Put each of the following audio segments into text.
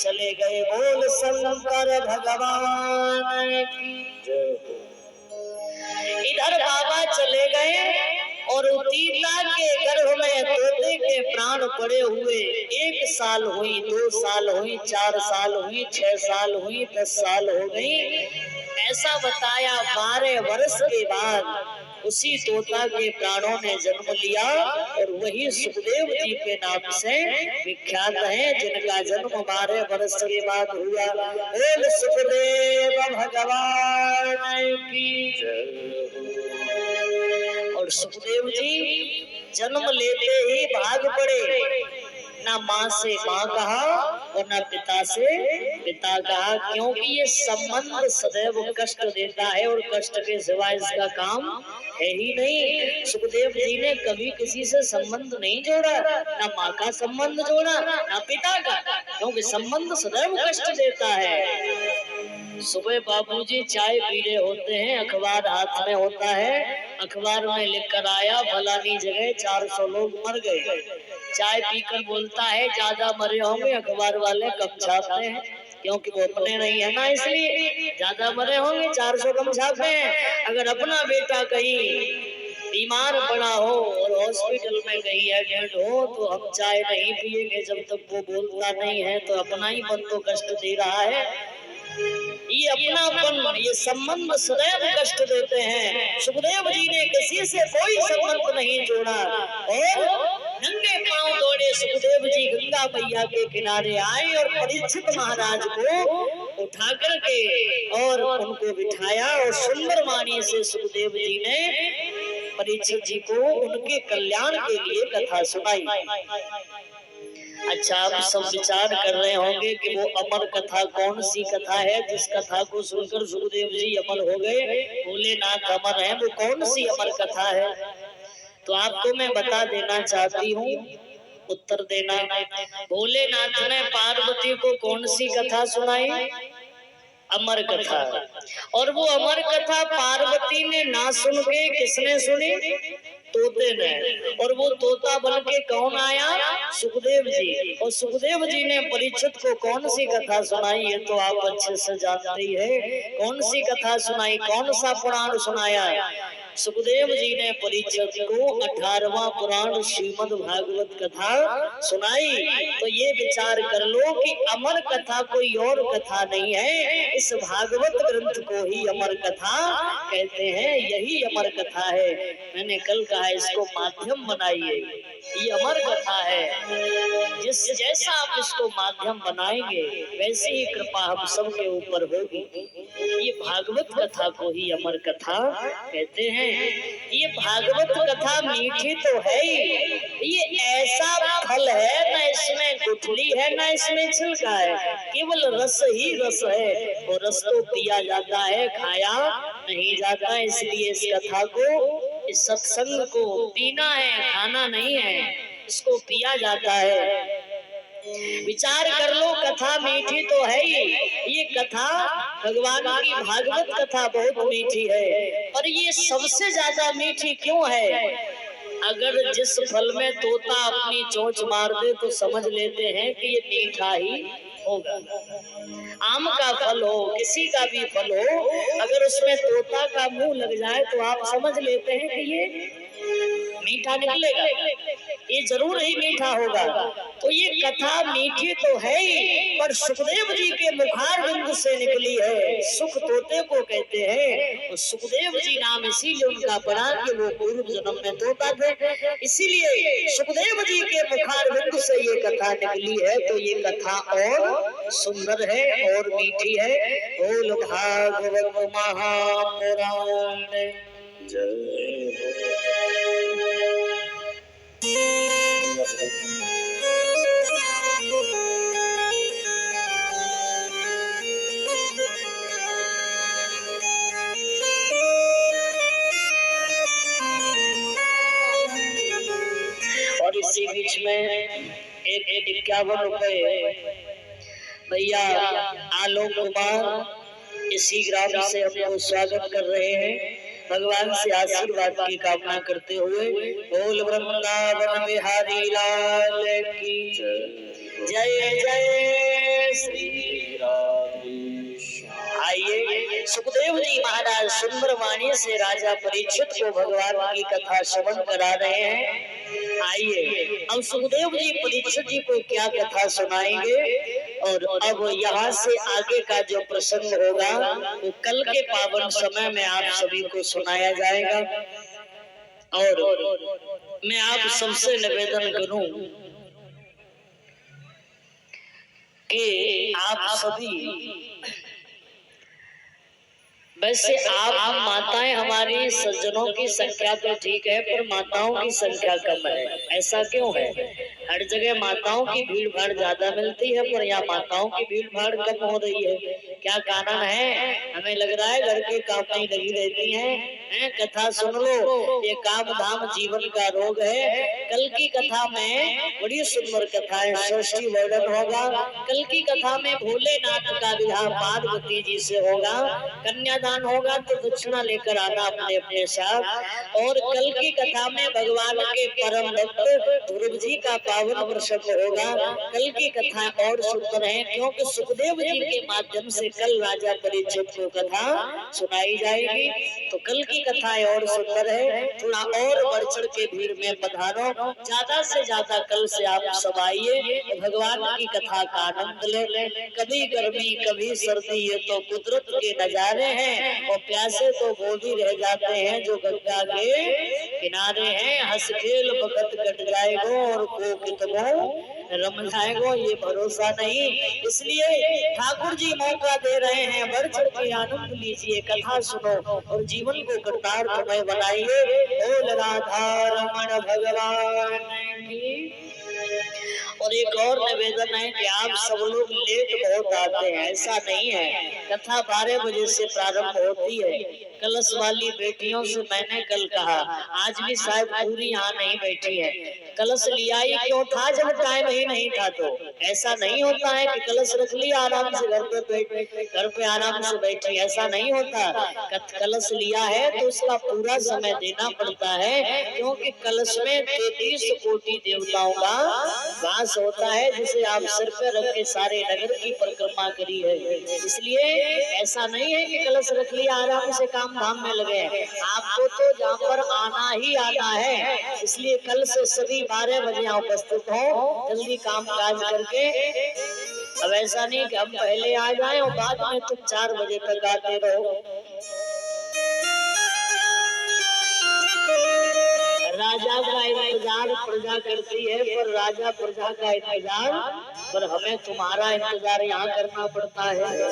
चले गए। बोल शंकर भगवान की जय। इधर बाबा चले गए और तीता के गर्भ में तोते के प्राण पड़े हुए। 1 साल हुई, 2 साल हुई, 4 साल हुई, 6 साल हुई, 10 साल हो गई। ऐसा बताया 12 वर्ष के बाद उसी तोता के प्राणों ने जन्म लिया और वही सुखदेव जी के नाम से विख्यात है, जिनका जन्म 12 वर्ष के बाद हुआ। बोल सुखदेव भगवान की जय। और सुखदेव जी जन्म लेते ही भाग पड़े। ना माँ से माँ कहा और ना पिता से पिता कहा, क्योंकि ये संबंध सदैव कष्ट देता है और कष्ट के सिवाय इसका काम है ही नहीं। सुखदेव जी ने कभी किसी से संबंध नहीं जोड़ा, ना माँ का संबंध जोड़ा ना पिता का, क्योंकि संबंध सदैव कष्ट देता है। सुबह बाबूजी चाय पी रहे होते हैं, अखबार हाथ में होता है, अखबार में लिखकर आया फलानी जगह 400 लोग मर गए। चाय पीकर बोलता है ज्यादा मरे होंगे, अखबार वाले कम छापते हैं, क्योंकि वो अपने नहीं है ना, इसलिए ज्यादा मरे होंगे 400 कम छापते हैं। अगर अपना बेटा कहीं बीमार पड़ा हो और हॉस्पिटल में कहीं एडमिट हो तो हम चाय नहीं पिएंगे जब तक वो बोलता नहीं है, तो अपना ही मन तो कष्ट दे रहा है। ये अपनापन, ये संबंध सदैव कष्ट देते हैं। सुखदेव जी ने किसी से कोई संबंध नहीं जोड़ा और नंगे पांव दौड़े सुखदेव जी गंगा मैया के किनारे आए और परीक्षित महाराज को उठा करके और उनको बिठाया और सुंदर वाणी से सुखदेव जी ने परीक्षित जी को उनके कल्याण के लिए कथा सुनाई। अच्छा, आप सब विचार कर रहे होंगे कि वो अमर कथा कौन सी कथा है जिस कथा को सुनकर सुखदेव जी अमर हो गए, भोलेनाथ अमर है, वो कौन सी अमर कथा है? तो आपको मैं बता देना चाहती हूँ, उत्तर देना। भोलेनाथ ने पार्वती को कौन सी कथा सुनाई? अमर कथा। और वो अमर कथा पार्वती ने ना सुन के किसने सुनी? तोते ने। और वो तोता बन के कौन आया? सुखदेव जी। और सुखदेव जी ने परीक्षित को कौन सी कथा सुनाई है तो आप अच्छे से जानते ही है। कौन सी कथा सुनाई, कौन सा पुराण सुनाया? सुखदेव जी ने परीक्षित को 18वां पुराण श्रीमद् भागवत कथा सुनाई। तो ये विचार कर लो कि अमर कथा कोई और कथा नहीं है, इस भागवत ग्रंथ को ही अमर कथा कहते हैं, यही अमर कथा है। मैंने कल कहा इसको माध्यम बनाइए, ये अमर कथा है। जिस जैसा आप इसको माध्यम बनाएंगे वैसे ही कृपा हम सबके ऊपर होगी। ये भागवत कथा को ही अमर कथा कहते हैं। ये भागवत कथा मीठी तो है ही, ये ऐसा फल है, ना इसमें गुठली है ना इसमें छिलका है, केवल रस ही रस है। और रस तो पिया जाता है, खाया नहीं जाता। इसलिए इस कथा को, इस सत्संग को पीना है, खाना नहीं है, इसको पिया जाता है। विचार कर लो, कथा मीठी तो है ही, ये कथा भगवान की भागवत कथा बहुत मीठी है, पर ये सबसे ज्यादा मीठी क्यों है? अगर जिस फल में तोता अपनी चोंच मार दे तो समझ लेते हैं कि ये मीठा ही होगा। आम का फल हो, किसी का भी फल हो, अगर उसमें तोता का मुंह लग जाए तो आप समझ लेते हैं कि ये मीठा निकलेगा, ये जरूर ही मीठा होगा। तो ये कथा मीठी तो है ही, पर सुखदेव जी के मुखार बिंदु से निकली है, सुख तोते को कहते हैं। और सुखदेव जी नाम इसीलिए उनका पड़ा कि वो पूर्व जन्म में तोता थे, इसीलिए सुखदेव जी के मुखार बिंदु से ये कथा निकली है। तो ये कथा और सुंदर है और मीठी है। बोल भागवत महापुराण जय। और इसी बीच में 51 रुपए भैया आलोक कुमार इसी ग्राम से हमको स्वागत कर रहे हैं। भगवान से आशीर्वाद की कामना करते हुए बोल वृंदावन बिहारी लाल की जय। जय जय श्री सुखदेव जी महाराज सुंदर वाणी से राजा परीक्षित को भगवान की कथा श्रवण करा रहे हैं। आइए अब सुखदेव जी परीक्षित जी को क्या कथा सुनाएंगे और अब यहाँ से आगे का जो प्रसंग होगा वो कल के पावन समय में आप सभी को सुनाया जाएगा। और मैं आप सबसे निवेदन करूं कि आप सभी, वैसे आप माताएं हमारी सज्जनों की संख्या तो ठीक है पर माताओं की संख्या कम है, ऐसा क्यों है? हर जगह माताओं की भीड़ भाड़ ज्यादा मिलती है पर यहाँ माताओं की भीड़ भाड़ कम हो रही है, क्या कारण है? हमें लग रहा है घर के काम में लगी रहती हैं। कथा सुन लो, ये काम धाम जीवन का रोग है। कल की कथा में बड़ी सुंदर कथा है, षष्ठी वर्णन होगा। कल की कथा में भोलेनाथ का विवाह पार्वती जी से होगा, कन्यादान होगा तो दक्षिणा लेकर आना अपने अपने साथ। और कल की कथा में भगवान के परम भक्त ध्रुव जी का पावन प्रसंग होगा। कल की कथा और सुंदर है क्योंकि सुखदेव जी के माध्यम से कल राजा परीक्षित को कथा सुनाई जाएगी। तो कल की कथाएं और सुंदर है, थोड़ा और बढ़ चढ़ के भीड़ में पधारो, ज्यादा से ज्यादा कल से आप सब आइए, भगवान की कथा का आनंद ले। कभी गर्मी कभी सर्दी, ये तो कुदरत के नजारे हैं और प्यासे तो वो भी रह जाते हैं जो गंगा के किनारे हैं। हंस खेल वक्त कट जाएगो और को कितनो रम जाएगो, ये भरोसा नहीं। इसलिए ठाकुर जी मौका दे रहे हैं, बढ़ चढ़ के आनंद लीजिए, कथा सुनो और जीवन को कृतार्थमय बनाइए। बोल राधा रमण भगवान की। और एक और निवेदन है कि आप सब लोग लेट बहुत आते हैं, ऐसा नहीं है। कथा 12 बजे से प्रारंभ होती है। कलश वाली बेटियों से मैंने कल कहा, आज भी शायद पूरी यहाँ नहीं बैठी है। कलश लिया ही क्यों था जब टाइम ही नहीं था? तो ऐसा नहीं होता है कि कलश रख लिया आराम से घर पे आराम से बैठी, ऐसा नहीं होता। कलश लिया है तो उसका पूरा समय देना पड़ता है, क्योंकि कलश में 33 कोटि देवताओं का वास होता है, जिसे आप सिर पे रख के सारे नगर की परिक्रमा करी है। इसलिए ऐसा नहीं है कि कलश रख लिया आराम से काम धाम में लगे। आपको तो जहाँ पर आना ही आना है, इसलिए कल से सभी 12 बजे यहाँ उपस्थित हो, जल्दी काम काज करके। अब ऐसा नहीं कि हम पहले आ जाए और बाद में तुम 4 बजे तक आते रहो। राजा का इंतजार प्रजा करती है, पर राजा प्रजा का इंतजार, पर हमें तुम्हारा इंतजार यहाँ करना पड़ता है।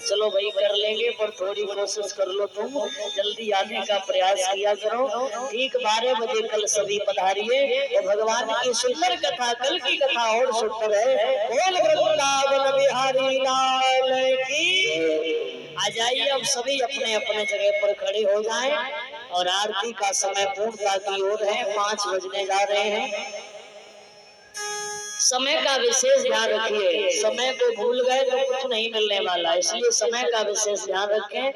चलो भाई कर लेंगे, पर थोड़ी कोशिश कर लो, तुम जल्दी आने का प्रयास किया करो। ठीक 12 बजे कल सभी पधारिए और भगवान की सुंदर कथा, कल की कथा और सुंदर है। बोल वृंदावन बिहारी लाल की। आ जाइए अब सभी अपने अपने जगह पर खड़े हो जाएं और आरती का समय पूर्णता की ओर है। 5 बजने जा रहे हैं। समय का विशेष ध्यान रखिए, समय को भूल गए तो कुछ नहीं मिलने वाला, इसलिए समय का विशेष ध्यान रखें।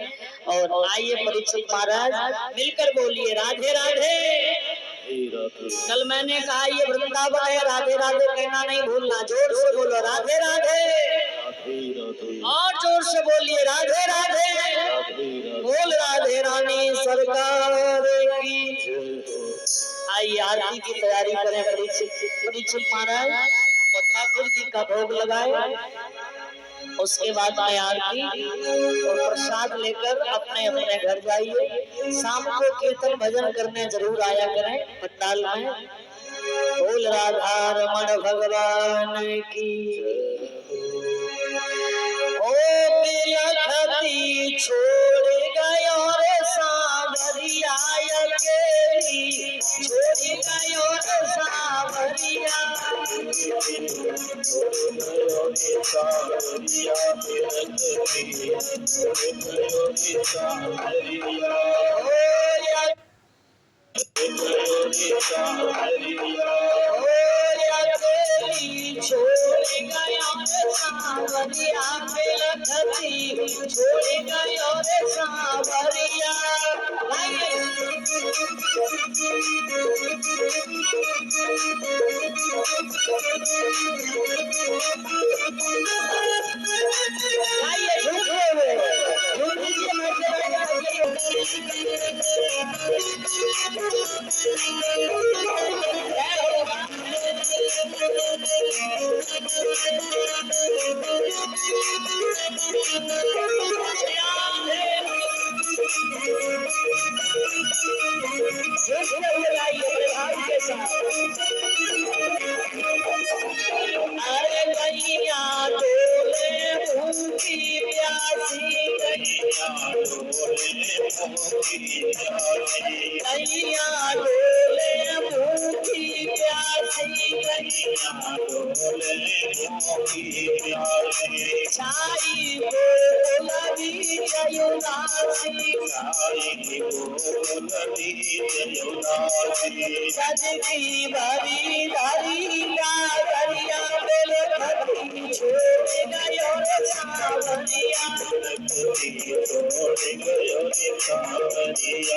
और आइए परीक्षित महाराज मिलकर बोलिए राधे राधे। कल मैंने कहा ये वृंदावन है, राधे राधे कहना नहीं भूलना, जोर से बोलो राधे राधे, और जोर से बोलिए राधे राधे। बोल राधे रानी सरकार की। आइए आरती की तैयारी करें। परीक्षित महाराज और ठाकुर जी का भोग लगाए, उसके बाद में आरती और प्रसाद लेकर अपने अपने घर जाइए। शाम को कीर्तन भजन करने जरूर आया करें पंडाल में। बोल राधा रमण भगवान की। ओ बिलखती छोड़ गयो रे सांवरिया, अकेली छोड़ गयो रे सांवरिया, अपने भाई के साथ। अरे गैया डोले भूखी प्यासी, गैया डोले भूखी प्यासी, छाई बोलती जयुनासी, सज की भरी धरी नागरिया बोल भक्ति छोड़ गयो रे सावरिया, छोड़ गयो रे सावरिया।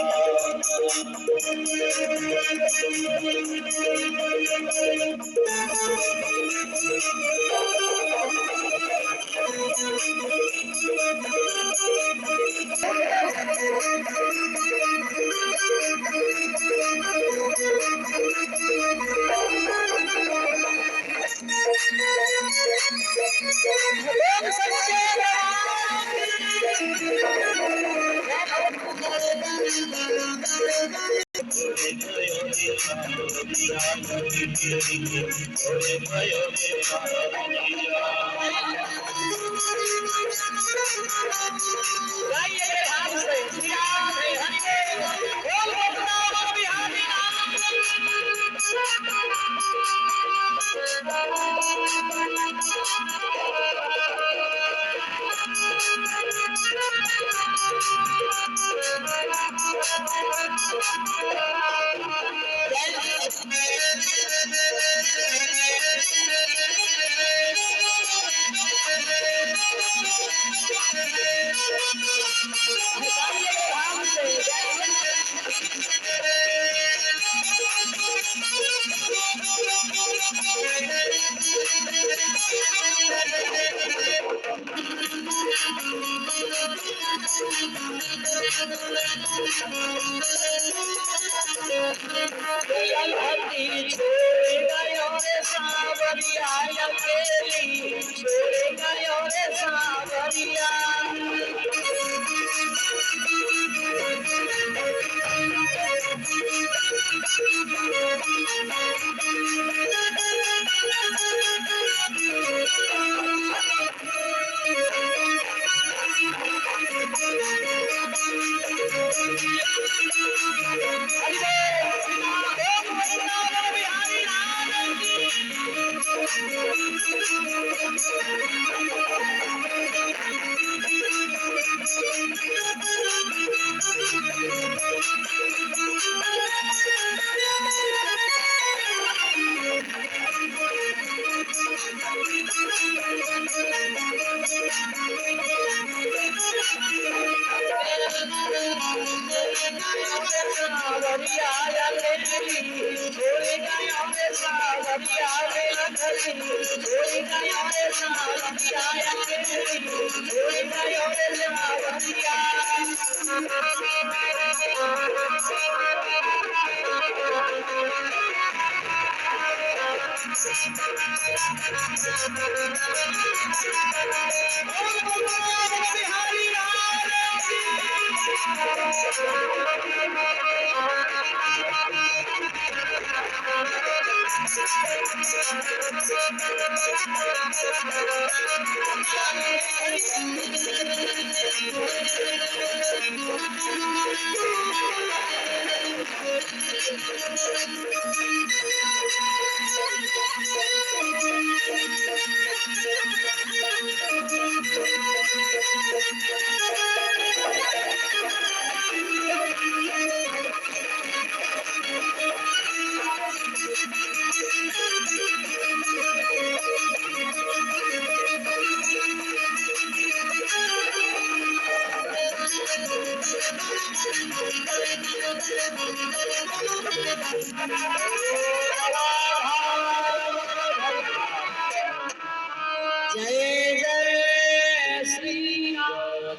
जय जय श्री राम।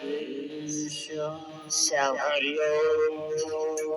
श्याम हरि ओम।